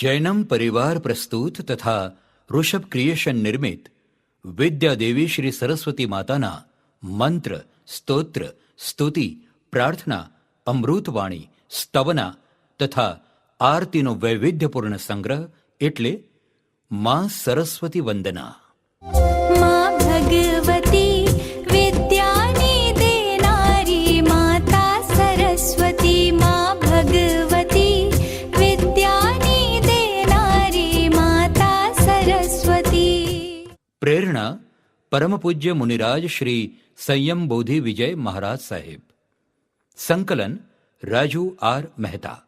जैनम परिवार प्रस्तुत तथा ऋषभ क्रिएशन निर्मित विद्या देवी श्री सरस्वती माताना મંત્ર, સ્તોત્ર, સ્તુતિ, પ્રાર્થના, અમૃતવાણી, સ્તવના તથા આરતીનો વૈવિધ્યપૂર્ણ સંગ્રહ એટલે માં સરસ્વતી વંદના. માં ભગવતી વિદ્યાની દેનારી માતા સરસ્વતી, માં ભગવતી વિદ્યાની દેનારી માતા સરસ્વતી. પ્રેરણા પરમ પૂજ્ય મુનિરાજ શ્રી સંયમ બોધિ વિજય મહારાજ સાહેબ. સંકલન રાજુ આર મહેતા.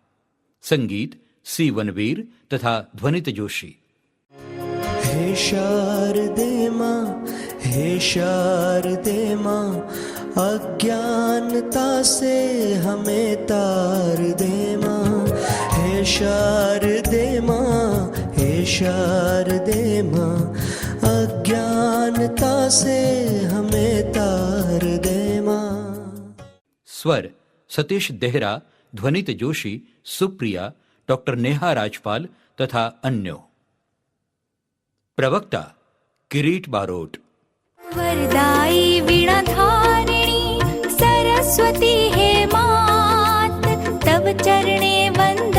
સંગીત સી વનવીર તથા ધ્વનિત જોશી. હે શારદે માં, હે શારદે માં, અજ્ઞાનતા સે હમે તાર દે માં. હે શારદે માં, હે શારદે માં, અજ્ઞાનતા સે હમે તાર દે માં. સ્વર સતીશ દેહરા, ધ્વનિત જોશી, સુપ્રિયા, ડોક્ટર નેહા રાજપાલ તથા અન્યો. પ્રવક્તા કિરીટ બારોટ. વરદાયી વીણાધારિણી સરસ્વતી હે માત, તવ ચરણે વંદના.